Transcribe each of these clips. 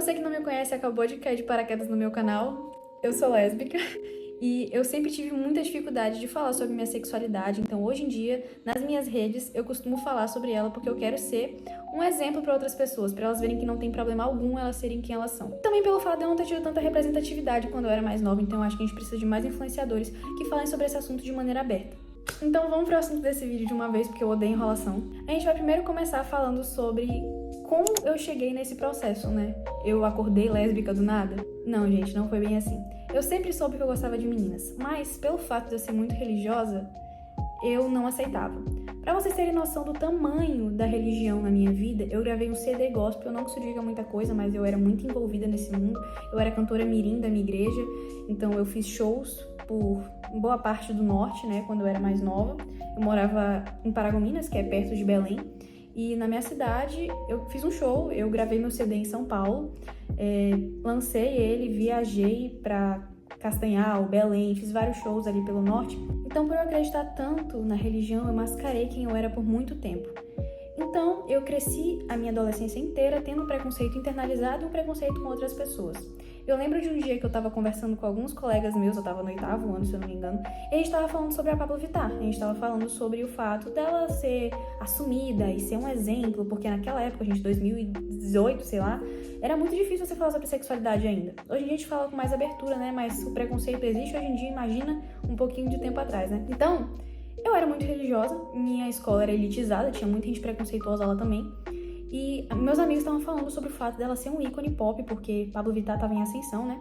você que não me conhece e acabou de cair de paraquedas no meu canal, eu sou lésbica e eu sempre tive muita dificuldade de falar sobre minha sexualidade, então hoje em dia, nas minhas redes, eu costumo falar sobre ela porque eu quero ser um exemplo para outras pessoas, para elas verem que não tem problema algum elas serem quem elas são. Também pelo fato de eu não ter tido tanta representatividade quando eu era mais nova, então eu acho que a gente precisa de mais influenciadores que falem sobre esse assunto de maneira aberta. Então vamos pro assunto desse vídeo de uma vez, porque eu odeio enrolação. A gente vai primeiro começar falando sobre como eu cheguei nesse processo, né? Eu acordei lésbica do nada? Não, gente, não foi bem assim. Eu sempre soube que eu gostava de meninas, mas pelo fato de eu ser muito religiosa, eu não aceitava. Pra vocês terem noção do tamanho da religião na minha vida, eu gravei um CD gospel, não que isso diga muita coisa, mas eu era muito envolvida nesse mundo. Eu era cantora mirim da minha igreja, então eu fiz shows por boa parte do norte, né, quando eu era mais nova. Eu morava em Paragominas, que é perto de Belém, e na minha cidade eu fiz um show, eu gravei meu CD em São Paulo, lancei ele, viajei pra Castanhal, Belém, fiz vários shows ali pelo norte. Então, por eu acreditar tanto na religião, eu mascarei quem eu era por muito tempo. Então, eu cresci a minha adolescência inteira tendo um preconceito internalizado e um preconceito com outras pessoas. Eu lembro de um dia que eu tava conversando com alguns colegas meus, eu tava no 8º ano, se eu não me engano, e a gente tava falando sobre a Pabllo Vittar. A gente tava falando sobre o fato dela ser assumida e ser um exemplo, porque naquela época, gente, 2018, sei lá, era muito difícil você falar sobre sexualidade ainda. Hoje em dia a gente fala com mais abertura, né, mas o preconceito existe hoje em dia, imagina um pouquinho de tempo atrás, né? Então, eu era muito religiosa, minha escola era elitizada, tinha muita gente preconceituosa lá também. E meus amigos estavam falando sobre o fato dela ser um ícone pop, porque Pabllo Vittar tava em ascensão, né?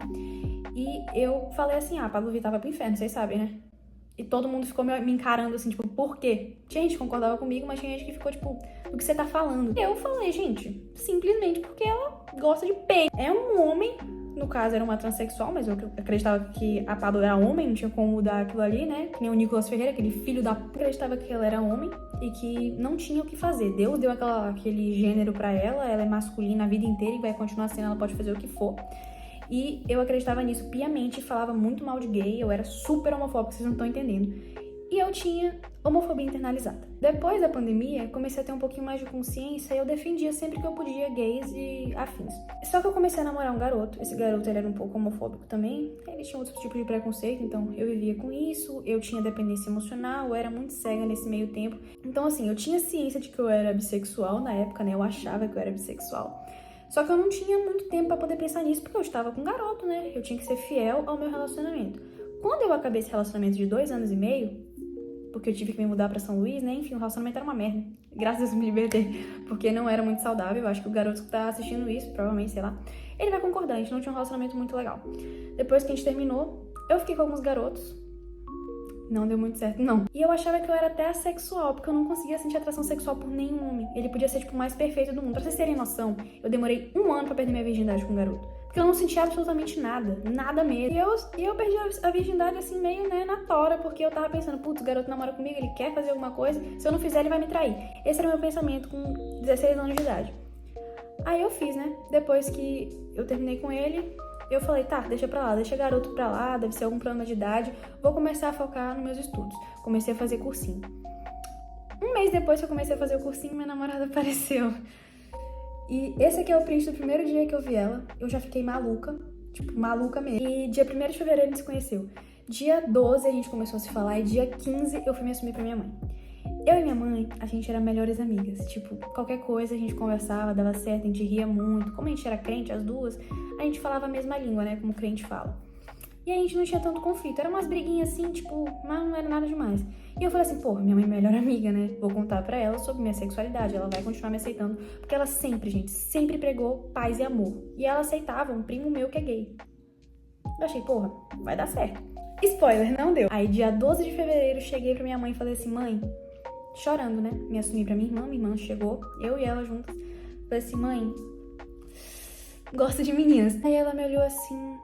E eu falei assim, Pabllo Vittar vai pro inferno, vocês sabem, né? E todo mundo ficou me encarando assim, tipo, por quê? Tinha gente que concordava comigo, mas tinha gente que ficou, tipo, do que você tá falando? Eu falei, gente, simplesmente porque ela gosta de peito. É um homem, no caso era uma transexual, mas eu acreditava que a Pabllo era homem, não tinha como mudar aquilo ali, né? Que nem o Nicolas Ferreira, aquele filho da p... acreditava que ela era homem e que não tinha o que fazer. Deus deu aquele gênero pra ela é masculina a vida inteira e vai continuar sendo, ela pode fazer o que for. E eu acreditava nisso piamente, falava muito mal de gay, eu era super homofóbica, vocês não estão entendendo. E eu tinha homofobia internalizada. Depois da pandemia, comecei a ter um pouquinho mais de consciência e eu defendia sempre que eu podia gays e afins. Só que eu comecei a namorar um garoto, esse garoto ele era um pouco homofóbico também, ele tinha outro tipo de preconceito, então eu vivia com isso, eu tinha dependência emocional, eu era muito cega nesse meio tempo. Então assim, eu tinha ciência de que eu era bissexual na época, né, eu achava que eu era bissexual. Só que eu não tinha muito tempo pra poder pensar nisso, porque eu estava com um garoto, né? Eu tinha que ser fiel ao meu relacionamento. Quando eu acabei esse relacionamento de 2 anos e meio, porque eu tive que me mudar pra São Luís, né? Enfim, o relacionamento era uma merda. Graças a Deus me libertei, porque não era muito saudável. Eu acho que o garoto que tá assistindo isso, provavelmente, sei lá, ele vai concordar, a gente não tinha um relacionamento muito legal. Depois que a gente terminou, eu fiquei com alguns garotos. Não deu muito certo, não. E eu achava que eu era até assexual, porque eu não conseguia sentir atração sexual por nenhum homem. Ele podia ser, tipo, o mais perfeito do mundo. Pra vocês terem noção, eu demorei 1 ano pra perder minha virgindade com um garoto. Porque eu não sentia absolutamente nada. Nada mesmo. E eu perdi a virgindade, assim, meio, né, na tora, porque eu tava pensando, putz, o garoto namora comigo, ele quer fazer alguma coisa, se eu não fizer, ele vai me trair. Esse era o meu pensamento com 16 anos de idade. Aí eu fiz, né? Depois que eu terminei com ele, eu falei, tá, deixa pra lá, deixa garoto pra lá, deve ser algum problema de idade, vou começar a focar nos meus estudos. Comecei a fazer cursinho. 1 mês depois que eu comecei a fazer o cursinho, minha namorada apareceu. E esse aqui é o print do primeiro dia que eu vi ela. Eu já fiquei maluca, tipo, maluca mesmo. E dia 1º de fevereiro a gente se conheceu. Dia 12 a gente começou a se falar e dia 15 eu fui me assumir pra minha mãe. Eu e minha mãe, a gente era melhores amigas. Tipo, qualquer coisa a gente conversava, dava certo, a gente ria muito. Como a gente era crente, as duas, a gente falava a mesma língua, né? Como crente fala. E a gente não tinha tanto conflito. Era umas briguinhas assim, tipo, mas não era nada demais. E eu falei assim, porra, minha mãe é melhor amiga, né? Vou contar pra ela sobre minha sexualidade. Ela vai continuar me aceitando. Porque ela sempre, gente, sempre pregou paz e amor. E ela aceitava um primo meu que é gay. Eu achei, porra, vai dar certo. Spoiler, não deu. Aí, dia 12 de fevereiro, cheguei pra minha mãe e falei assim, mãe, chorando, né? Me assumi pra minha irmã chegou, eu e ela juntas. Falei assim, mãe, gosto de meninas. Aí ela me olhou assim,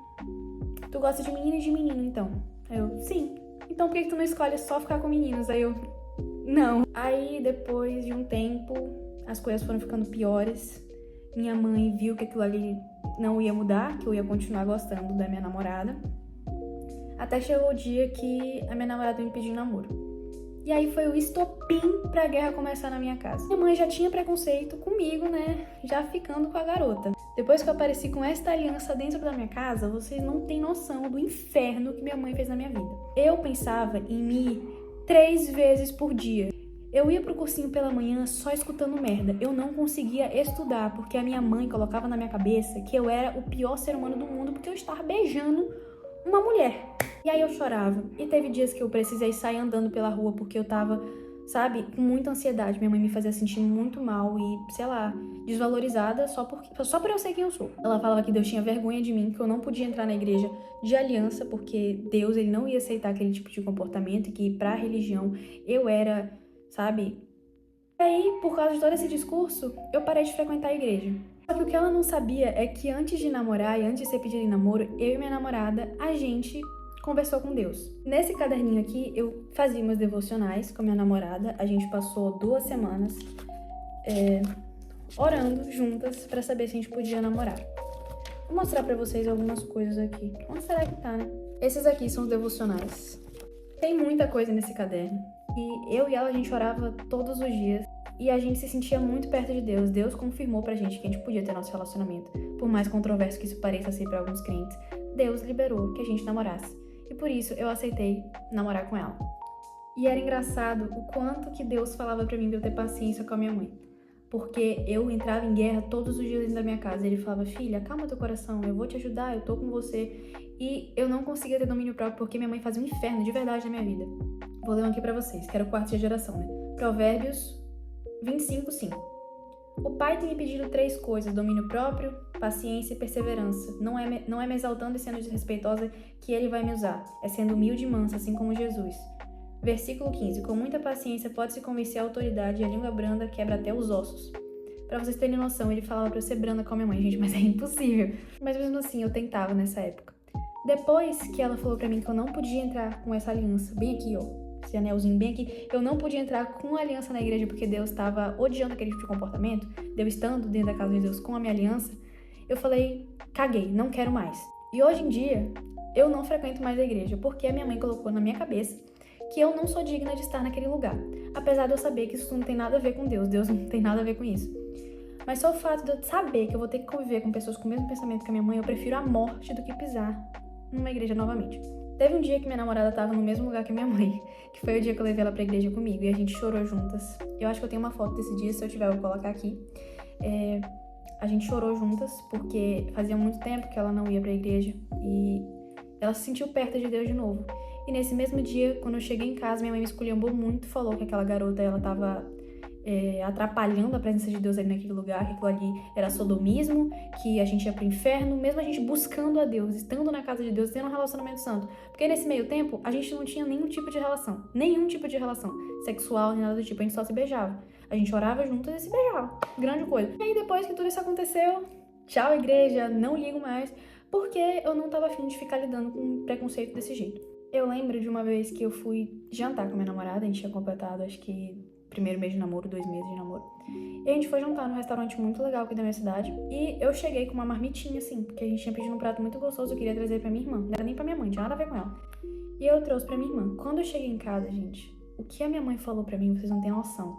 tu gosta de menina e de menino, então? Aí eu, sim. Então por que tu não escolhe só ficar com meninos? Aí eu, não. Aí depois de um tempo, as coisas foram ficando piores. Minha mãe viu que aquilo ali não ia mudar, que eu ia continuar gostando da minha namorada. Até chegou o dia que a minha namorada me pediu namoro. E aí foi o estopim pra guerra começar na minha casa. Minha mãe já tinha preconceito comigo, né? Já ficando com a garota. Depois que eu apareci com esta aliança dentro da minha casa, vocês não têm noção do inferno que minha mãe fez na minha vida. Eu pensava em me ir 3 vezes por dia. Eu ia pro cursinho pela manhã só escutando merda. Eu não conseguia estudar, porque a minha mãe colocava na minha cabeça que eu era o pior ser humano do mundo, porque eu estava beijando uma mulher. E aí eu chorava. E teve dias que eu precisei sair andando pela rua, porque eu tava, sabe, com muita ansiedade. Minha mãe me fazia sentir muito mal e, sei lá, desvalorizada só por eu ser quem eu sou. Ela falava que Deus tinha vergonha de mim, que eu não podia entrar na igreja de aliança, porque Deus, ele não ia aceitar aquele tipo de comportamento, e que pra religião eu era, sabe? E aí, por causa de todo esse discurso, eu parei de frequentar a igreja. Só que o que ela não sabia é que antes de namorar e antes de ser pedido em namoro, eu e minha namorada, a gente conversou com Deus. Nesse caderninho aqui, eu fazia meus devocionais com a minha namorada. A gente passou 2 semanas orando juntas pra saber se a gente podia namorar. Vou mostrar pra vocês algumas coisas aqui. Onde será que tá, né? Esses aqui são os devocionais. Tem muita coisa nesse caderno. E eu e ela, a gente orava todos os dias. E a gente se sentia muito perto de Deus. Deus confirmou pra gente que a gente podia ter nosso relacionamento. Por mais controverso que isso pareça ser pra alguns crentes, Deus liberou que a gente namorasse. E por isso eu aceitei namorar com ela. E era engraçado o quanto que Deus falava pra mim de eu ter paciência com a minha mãe. Porque eu entrava em guerra todos os dias dentro da minha casa. Ele falava, filha, calma teu coração, eu vou te ajudar, eu tô com você. E eu não conseguia ter domínio próprio porque minha mãe fazia um inferno de verdade na minha vida. Vou ler um aqui pra vocês, que era o 4ª geração, né? Provérbios 25:5. O pai tem me pedido 3 coisas: domínio próprio, paciência e perseverança. Não é me exaltando e sendo desrespeitosa que ele vai me usar. É sendo humilde e mansa, assim como Jesus. Versículo 15. Com muita paciência pode-se convencer a autoridade e a língua branda quebra até os ossos. Pra vocês terem noção, ele falava pra eu ser branda com a minha mãe, gente, mas é impossível. Mas mesmo assim, eu tentava nessa época. Depois que ela falou pra mim que eu não podia entrar com essa aliança, bem aqui, ó, esse anelzinho bem aqui, eu não podia entrar com a aliança na igreja porque Deus estava odiando aquele tipo de comportamento, eu estando dentro da casa de Deus com a minha aliança, eu falei, caguei, não quero mais. E hoje em dia, eu não frequento mais a igreja, porque a minha mãe colocou na minha cabeça que eu não sou digna de estar naquele lugar. Apesar de eu saber que isso não tem nada a ver com Deus, Deus não tem nada a ver com isso. Mas só o fato de eu saber que eu vou ter que conviver com pessoas com o mesmo pensamento que a minha mãe, eu prefiro a morte do que pisar numa igreja novamente. Teve um dia que minha namorada tava no mesmo lugar que minha mãe, que foi o dia que eu levei ela pra igreja comigo, e a gente chorou juntas. Eu acho que eu tenho uma foto desse dia, se eu tiver eu vou colocar aqui. A gente chorou juntas, porque fazia muito tempo que ela não ia pra igreja, e ela se sentiu perto de Deus de novo. E nesse mesmo dia, quando eu cheguei em casa, minha mãe me esculhambou muito, falou que aquela garota, ela tava atrapalhando a presença de Deus ali naquele lugar, que aquilo ali era sodomismo, que a gente ia pro inferno, mesmo a gente buscando a Deus, estando na casa de Deus, tendo um relacionamento santo. Porque nesse meio tempo, a gente não tinha nenhum tipo de relação sexual, nem nada do tipo, a gente só se beijava. A gente orava juntas e se beijava. Grande coisa. E aí depois que tudo isso aconteceu, tchau igreja, não ligo mais, porque eu não tava afim de ficar lidando com preconceito desse jeito. Eu lembro de uma vez que eu fui jantar com minha namorada, a gente tinha completado, acho que, 1º mês de namoro, 2 meses de namoro. E a gente foi jantar num restaurante muito legal aqui da minha cidade. E eu cheguei com uma marmitinha, assim, porque a gente tinha pedido um prato muito gostoso, eu queria trazer pra minha irmã. Não era nem pra minha mãe, tinha nada a ver com ela. E eu trouxe pra minha irmã. Quando eu cheguei em casa, gente, o que a minha mãe falou pra mim, vocês não têm noção.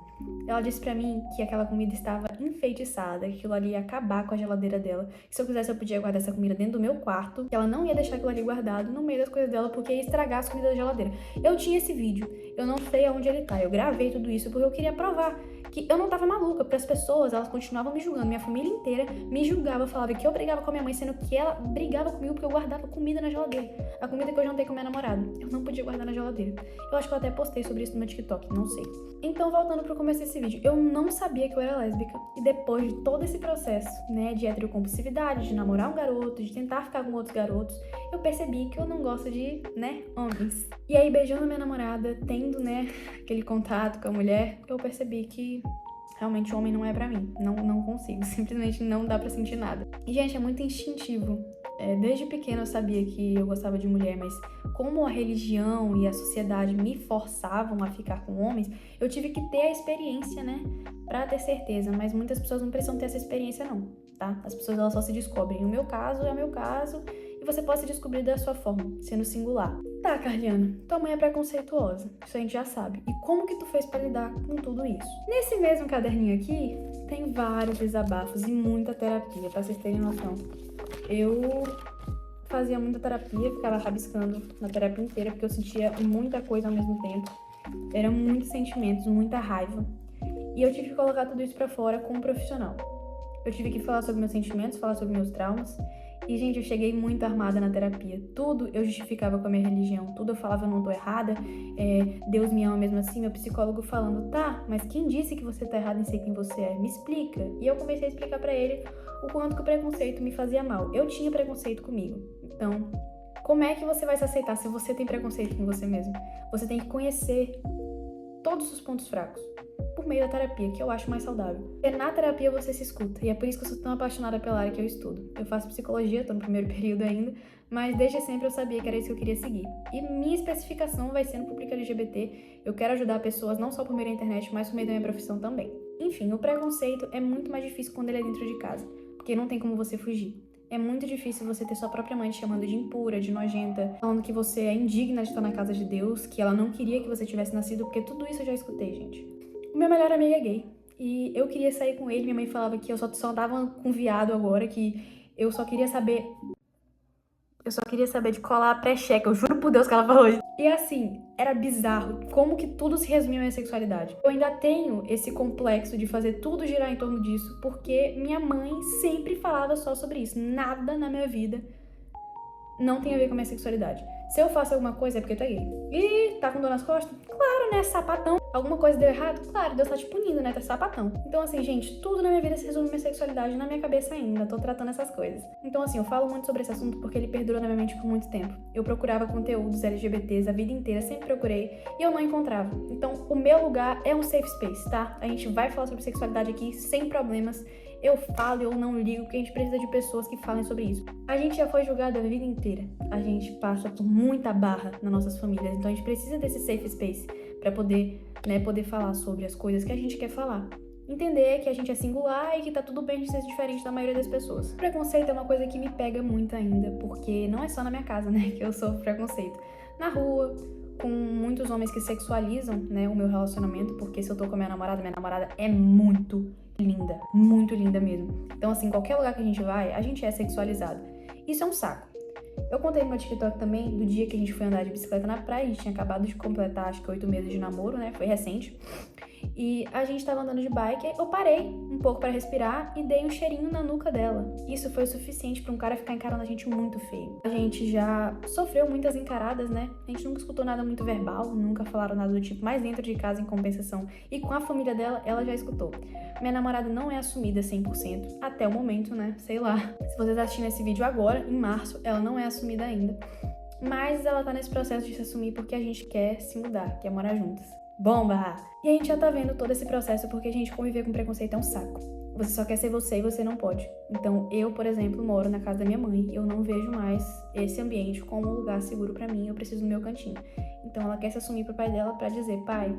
Ela disse pra mim que aquela comida estava enfeitiçada, que aquilo ali ia acabar com a geladeira dela, que se eu quisesse eu podia guardar essa comida dentro do meu quarto, que ela não ia deixar aquilo ali guardado no meio das coisas dela, porque ia estragar as comidas da geladeira. Eu tinha esse vídeo, eu não sei aonde ele tá, eu gravei tudo isso porque eu queria provar que eu não tava maluca, porque as pessoas, elas continuavam me julgando, minha família inteira me julgava, falava que eu brigava com a minha mãe, sendo que ela brigava comigo porque eu guardava comida na geladeira. A comida que eu jantei com minha namorada, eu não podia guardar na geladeira. Eu acho que eu até postei sobre isso no meu TikTok, não sei. Então, voltando pro começo desse vídeo, eu não sabia que eu era lésbica. E depois de todo esse processo, né, de heterocompulsividade, de namorar um garoto, de tentar ficar com outros garotos, eu percebi que eu não gosto de, né, homens. E aí, beijando a minha namorada, tendo, né, aquele contato com a mulher, eu percebi que realmente o homem não é pra mim. Não consigo, simplesmente não dá pra sentir nada. E, gente, é muito instintivo. Desde pequena eu sabia que eu gostava de mulher, mas como a religião e a sociedade me forçavam a ficar com homens, eu tive que ter a experiência, né, pra ter certeza. Mas muitas pessoas não precisam ter essa experiência não, tá? As pessoas, elas só se descobrem. O meu caso é o meu caso, e você possa descobrir da sua forma, sendo singular. Tá, Carliana, tua mãe é preconceituosa, isso a gente já sabe. E como que tu fez pra lidar com tudo isso? Nesse mesmo caderninho aqui, tem vários desabafos e muita terapia, pra vocês terem noção. Eu fazia muita terapia, ficava rabiscando na terapia inteira, porque eu sentia muita coisa ao mesmo tempo. Eram muitos sentimentos, muita raiva. E eu tive que colocar tudo isso pra fora com um profissional. Eu tive que falar sobre meus sentimentos, falar sobre meus traumas. E, gente, eu cheguei muito armada na terapia. Tudo eu justificava com a minha religião. Tudo eu falava, eu não tô errada. Deus me ama mesmo assim. Meu psicólogo falando, tá, mas quem disse que você tá errada em ser quem você é? Me explica. E eu comecei a explicar pra ele o quanto que o preconceito me fazia mal. Eu tinha preconceito comigo. Então, como é que você vai se aceitar se você tem preconceito com você mesmo? Você tem que conhecer todos os pontos fracos por meio da terapia, que eu acho mais saudável. Porque na terapia você se escuta, e é por isso que eu sou tão apaixonada pela área que eu estudo. Eu faço psicologia, tô no primeiro período ainda, mas desde sempre eu sabia que era isso que eu queria seguir. E minha especificação vai ser no público LGBT. Eu quero ajudar pessoas não só por meio da internet, mas por meio da minha profissão também. Enfim, o preconceito é muito mais difícil quando ele é dentro de casa, porque não tem como você fugir. É muito difícil você ter sua própria mãe te chamando de impura, de nojenta, falando que você é indigna de estar na casa de Deus, que ela não queria que você tivesse nascido, porque tudo isso eu já escutei, gente. O meu melhor amigo é gay, e eu queria sair com ele, minha mãe falava que eu só dava com viado agora, que eu só queria saber de colar a pré-checa, eu juro por Deus que ela falou isso. E assim, era bizarro como que tudo se resumia à minha sexualidade. Eu ainda tenho esse complexo de fazer tudo girar em torno disso, porque minha mãe sempre falava só sobre isso. Nada na minha vida não tem a ver com a minha sexualidade. Se eu faço alguma coisa é porque tu é gay. E tá com dor nas costas? Claro, né? Sapatão. Alguma coisa deu errado? Claro, Deus tá te punindo, né? Tá sapatão. Então, assim, gente, tudo na minha vida se resume à minha sexualidade, na minha cabeça ainda. Tô tratando essas coisas. Então, assim, eu falo muito sobre esse assunto porque ele perdurou na minha mente por muito tempo. Eu procurava conteúdos LGBTs a vida inteira, sempre procurei, e eu não encontrava. Então, o meu lugar é um safe space, tá? A gente vai falar sobre sexualidade aqui sem problemas. Eu falo, eu não ligo, porque a gente precisa de pessoas que falem sobre isso. A gente já foi julgado a vida inteira. A gente passa por muita barra nas nossas famílias. Então a gente precisa desse safe space pra poder falar sobre as coisas que a gente quer falar. Entender que a gente é singular e que tá tudo bem de ser diferente da maioria das pessoas. O preconceito é uma coisa que me pega muito ainda, porque não é só na minha casa, né, que eu sofro preconceito. Na rua, com muitos homens que sexualizam, né, o meu relacionamento, porque se eu tô com a minha namorada é muito linda mesmo. Então, assim, qualquer lugar que a gente vai, a gente é sexualizado. Isso é um saco. Eu contei no meu TikTok também do dia que a gente foi andar de bicicleta na praia. A gente tinha acabado de completar, acho que 8 meses de namoro, né? Foi recente. E a gente tava andando de bike, eu parei um pouco pra respirar e dei um cheirinho na nuca dela. Isso foi o suficiente pra um cara ficar encarando a gente muito feio. A gente já sofreu muitas encaradas, né? A gente nunca escutou nada muito verbal, nunca falaram nada do tipo, mas dentro de casa, em compensação, e com a família dela, ela já escutou. Minha namorada não é assumida 100%, até o momento, né? Sei lá. Se você tá assistindo esse vídeo agora, em março, ela não é assumida ainda. Mas ela tá nesse processo de se assumir porque a gente quer se mudar, quer morar juntas. Bomba! E a gente já tá vendo todo esse processo porque a gente conviver com preconceito é um saco. Você só quer ser você e você não pode. Então, eu, por exemplo, moro na casa da minha mãe. Eu não vejo mais esse ambiente como um lugar seguro pra mim. Eu preciso do meu cantinho. Então, ela quer se assumir pro pai dela pra dizer, pai,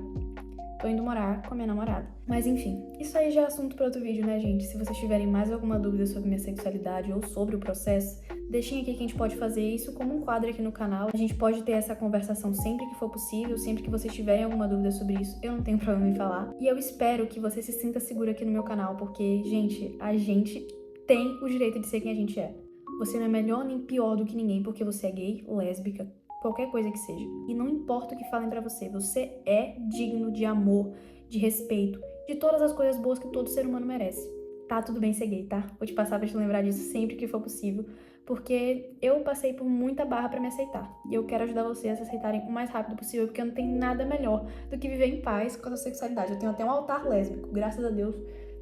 tô indo morar com a minha namorada. Mas enfim, isso aí já é assunto para outro vídeo, né, gente? Se vocês tiverem mais alguma dúvida sobre minha sexualidade ou sobre o processo, deixem aqui que a gente pode fazer isso como um quadro aqui no canal. A gente pode ter essa conversação sempre que for possível, sempre que vocês tiverem alguma dúvida sobre isso, eu não tenho problema em falar. E eu espero que você se sinta seguro aqui no meu canal, porque, gente, a gente tem o direito de ser quem a gente é. Você não é melhor nem pior do que ninguém porque você é gay, lésbica, qualquer coisa que seja. E não importa o que falem pra você, você é digno de amor, de respeito, de todas as coisas boas que todo ser humano merece. Tá tudo bem ser gay, tá? Vou te passar pra te lembrar disso sempre que for possível, porque eu passei por muita barra pra me aceitar. E eu quero ajudar vocês a se aceitarem o mais rápido possível, porque não tem nada melhor do que viver em paz com a sua sexualidade. Eu tenho até um altar lésbico, graças a Deus,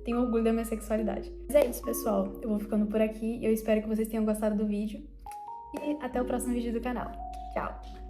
tenho orgulho da minha sexualidade. Mas é isso, pessoal. Eu vou ficando por aqui. Eu espero que vocês tenham gostado do vídeo. E até o próximo vídeo do canal. Tchau!